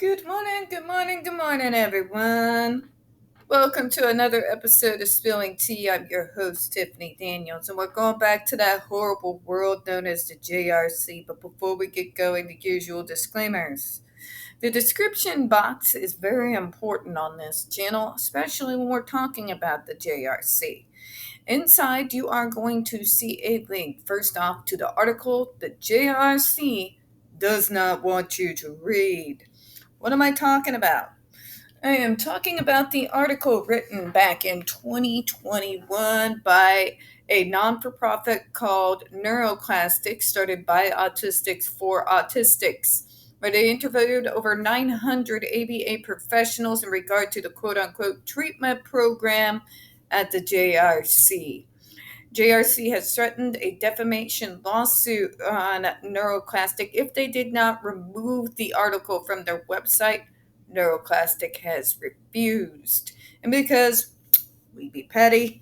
Good morning, good morning, good morning, everyone. Welcome to another episode of Spilling Tea. I'm your host, Tiffany Daniels, and we're going back to that horrible world known as the JRC. But before we get going, the usual disclaimers. The description box is very important on this channel, especially when we're talking about the JRC. Inside, you are going to see a link, first off, to the article the JRC does not want you to read. What am I talking about? I am talking about the article written back in 2021 by a non-for-profit called NeuroClastic, started by Autistics for Autistics, where they interviewed over 900 ABA professionals in regard to the quote-unquote treatment program at the JRC. JRC has threatened a defamation lawsuit on NeuroClastic if they did not remove the article from their website. NeuroClastic has refused. And because we be petty,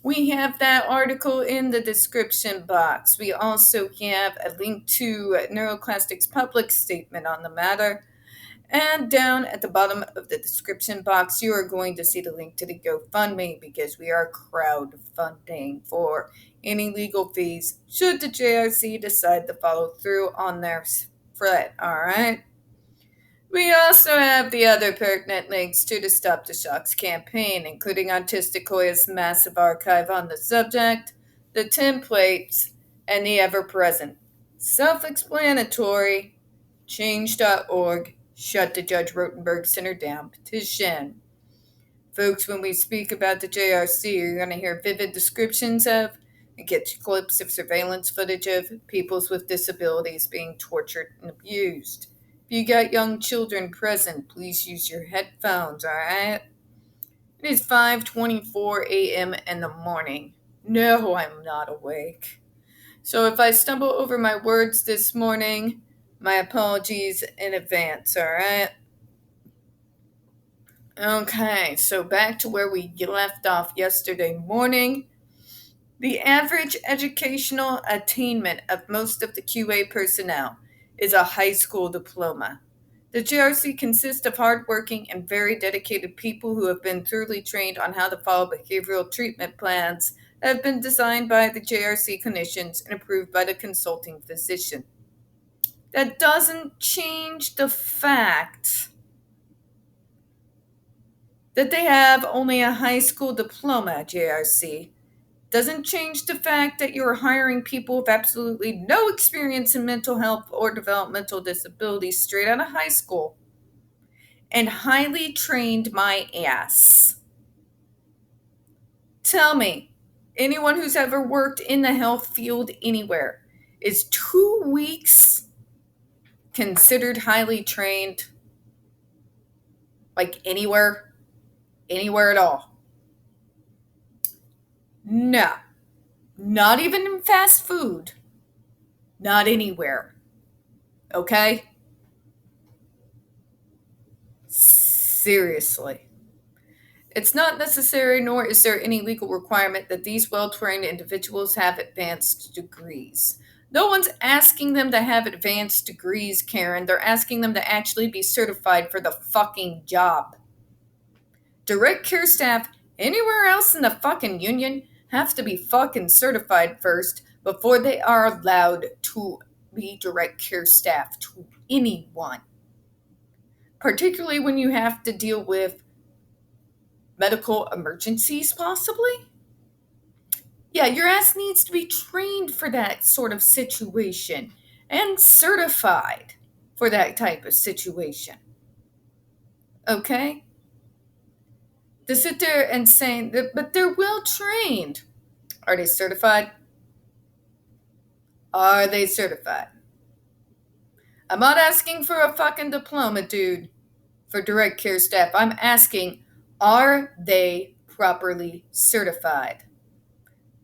we have that article in the description box. We also have a link to NeuroClastic's public statement on the matter. And down at the bottom of the description box, you are going to see the link to the GoFundMe because we are crowdfunding for any legal fees should the JRC decide to follow through on their threat, alright? We also have the other pertinent links to the Stop the Shocks campaign, including Autisticoia's massive archive on the subject, the templates, and the ever-present, self-explanatory, change.org, Shut the Judge Rotenberg Center Down petition. Folks, when we speak about the JRC, you're going to hear vivid descriptions of and get clips of surveillance footage of peoples with disabilities being tortured and abused. If you got young children present, please use your headphones, alright? It is 5:24 a.m. in the morning. No, I'm not awake. So if I stumble over my words this morning, my apologies in advance, alright? Okay, so back to where we left off yesterday morning. The average educational attainment of most of the QA personnel is a high school diploma. The JRC consists of hardworking and very dedicated people who have been thoroughly trained on how to follow behavioral treatment plans that have been designed by the JRC clinicians and approved by the consulting physician. That doesn't change the fact that they have only a high school diploma at JRC. Doesn't change the fact that you're hiring people with absolutely no experience in mental health or developmental disabilities straight out of high school and highly trained my ass. Tell me, anyone who's ever worked in the health field anywhere, is 2 weeks considered highly trained? Like anywhere? Anywhere at all? No. Not even in fast food. Not anywhere. Okay? Seriously. It's not necessary, nor is there any legal requirement that these well-trained individuals have advanced degrees. No one's asking them to have advanced degrees, Karen. They're asking them to actually be certified for the fucking job. Direct care staff anywhere else in the fucking union have to be fucking certified first before they are allowed to be direct care staff to anyone. Particularly when you have to deal with medical emergencies, possibly? Yeah, your ass needs to be trained for that sort of situation and certified for that type of situation. Okay? To sit there and say, but they're well trained. Are they certified? Are they certified? I'm not asking for a fucking diploma, dude, for direct care staff. I'm asking, are they properly certified?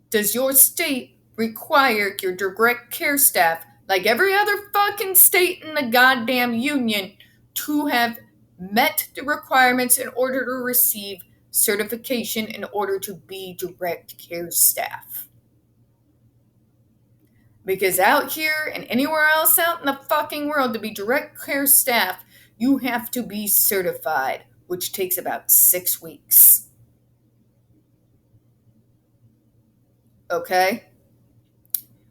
Does your state require your direct care staff, like every other fucking state in the goddamn union, to have met the requirements in order to receive certification in order to be direct care staff? Because out here and anywhere else out in the fucking world, to be direct care staff, you have to be certified, which takes about 6 weeks. Okay?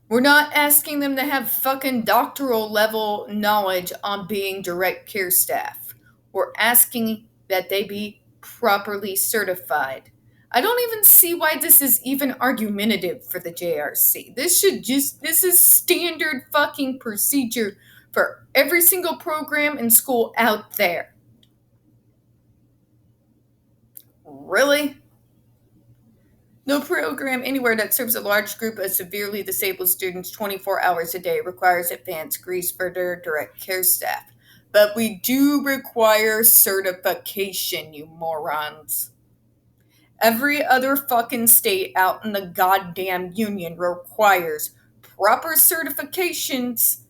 We're not asking them to have fucking doctoral level knowledge on being direct care staff. We're asking that they be properly certified. I don't even see why this is even argumentative for the JRC. This is standard fucking procedure for every single program and school out there. Really? No program anywhere that serves a large group of severely disabled students 24 hours a day requires advanced degrees for their direct care staff. But we do require certification, you morons. Every other fucking state out in the goddamn union requires proper certifications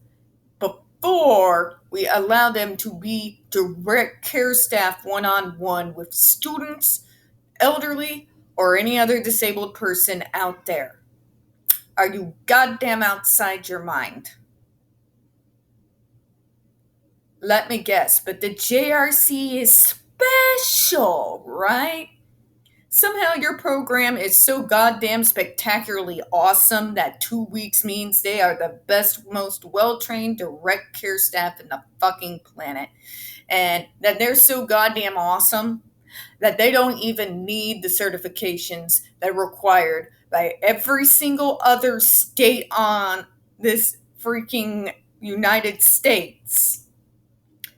before we allow them to be direct care staff one-on-one with students, elderly, or any other disabled person out there. Are you goddamn outside your mind? Let me guess, but the JRC is special, right? Somehow your program is so goddamn spectacularly awesome that 2 weeks means they are the best, most well-trained direct care staff in the fucking planet. And that they're so goddamn awesome that they don't even need the certifications that are required by every single other state on this freaking United States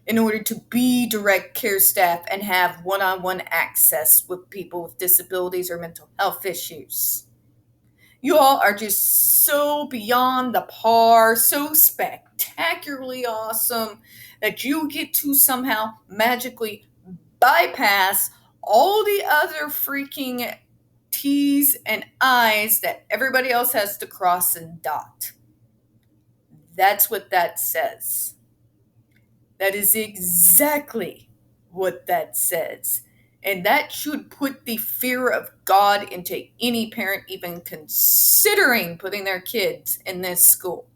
in order to be direct care staff and have one-on-one access with people with disabilities or mental health issues. You all are just so beyond the par, so spectacularly awesome that you get to somehow magically bypass all the other freaking T's and I's that everybody else has to cross and dot. That's what that says. That is exactly what that says. And that should put the fear of God into any parent even considering putting their kids in this school.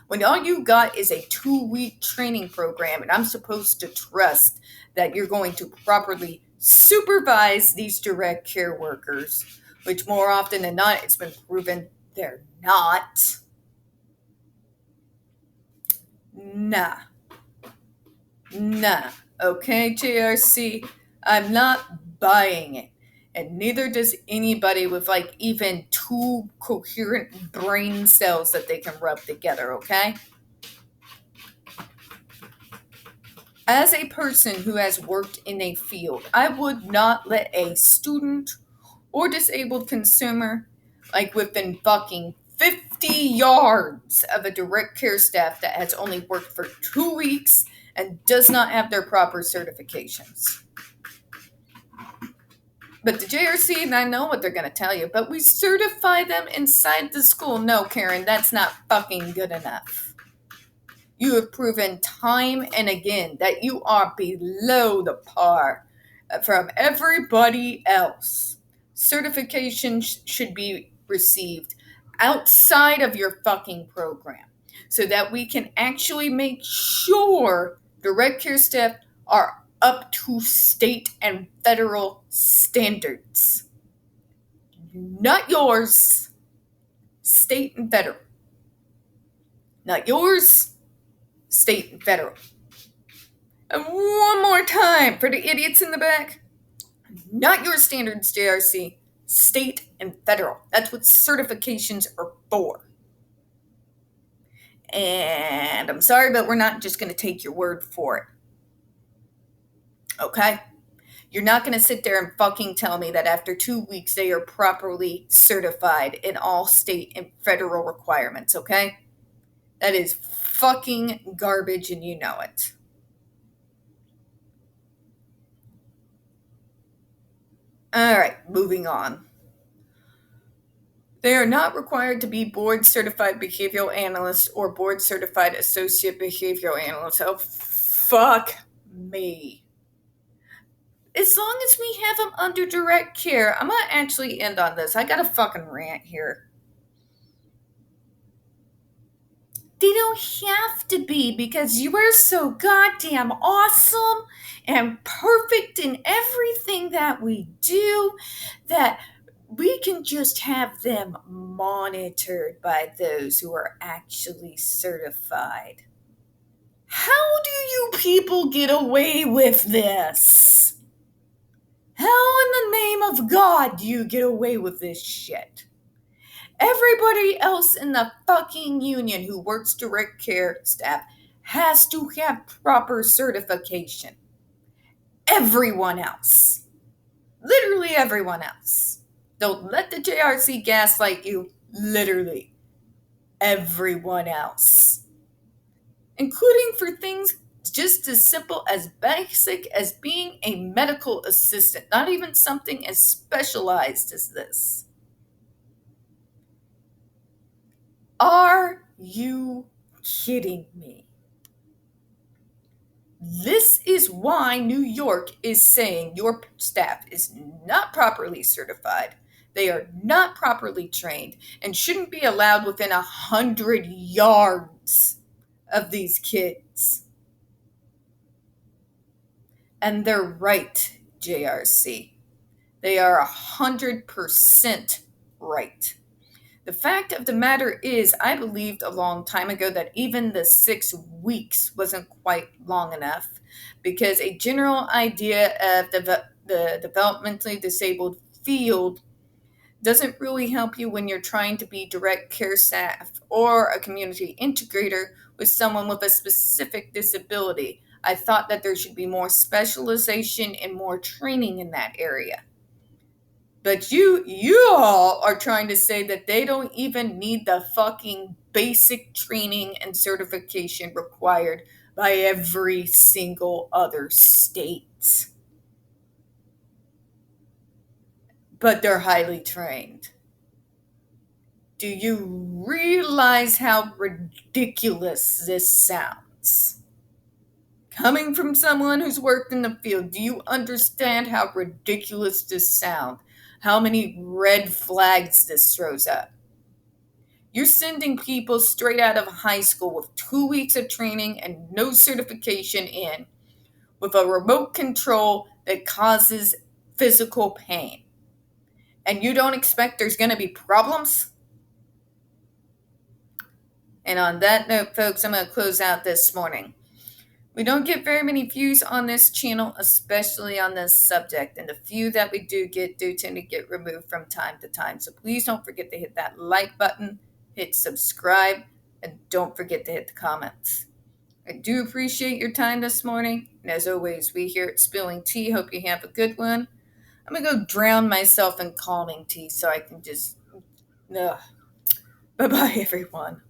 When all you got is a 2-week training program, and I'm supposed to trust that you're going to properly supervise these direct care workers, which more often than not, it's been proven they're not. Nah. Okay, JRC, I'm not buying it. And neither does anybody with like even 2 coherent brain cells that they can rub together, okay? As a person who has worked in a field, I would not let a student or disabled consumer, like within fucking 50 yards of a direct care staff that has only worked for 2 weeks and does not have their proper certifications. But the JRC, and I know what they're going to tell you, but we certify them inside the school. No, Karen, that's not fucking good enough. You have proven time and again that you are below the par from everybody else. Certifications should be received outside of your fucking program so that we can actually make sure direct care staff are up to state and federal standards. Not yours, state and federal. Not yours, state and federal. And one more time for the idiots in the back. Not your standards, JRC, state and federal. That's what certifications are for. And I'm sorry, but we're not just going to take your word for it. Okay? You're not going to sit there and fucking tell me that after 2 weeks they are properly certified in all state and federal requirements, okay? That is fucking garbage and you know it. Alright, moving on. They are not required to be board-certified behavioral analysts or board-certified associate behavioral analysts. Oh, fuck me. As long as we have them under direct care, I'm going to actually end on this. I got a fucking rant here. They don't have to be, because you are so goddamn awesome and perfect in everything that we do that we can just have them monitored by those who are actually certified. How do you people get away with this? How in the name of God do you get away with this shit? Everybody else in the fucking union who works direct care staff has to have proper certification. Everyone else. Literally everyone else. Don't let the JRC gaslight you. Literally everyone else. Including for things just as simple as basic as being a medical assistant. Not even something as specialized as this. Are you kidding me? This is why New York is saying your staff is not properly certified. They are not properly trained and shouldn't be allowed within 100 yards of these kids. And they're right, JRC. They are 100% right. The fact of the matter is, I believed a long time ago that even the 6 weeks wasn't quite long enough, because a general idea of the developmentally disabled field doesn't really help you when you're trying to be direct care staff or a community integrator with someone with a specific disability. I thought that there should be more specialization and more training in that area. But you all are trying to say that they don't even need the fucking basic training and certification required by every single other state. But they're highly trained. Do you realize how ridiculous this sounds? Coming from someone who's worked in the field, do you understand how ridiculous this sounds? How many red flags this throws up? You're sending people straight out of high school with 2 weeks of training and no certification in, with a remote control that causes physical pain. And you don't expect there's going to be problems? And on that note, folks, I'm going to close out this morning. We don't get very many views on this channel, especially on this subject. And the few that we do get do tend to get removed from time to time. So please don't forget to hit that like button, hit subscribe, and don't forget to hit the comments. I do appreciate your time this morning. And as always, we here at Spilling Tea hope you have a good one. I'm going to go drown myself in calming tea so I can just... Bye-bye, everyone.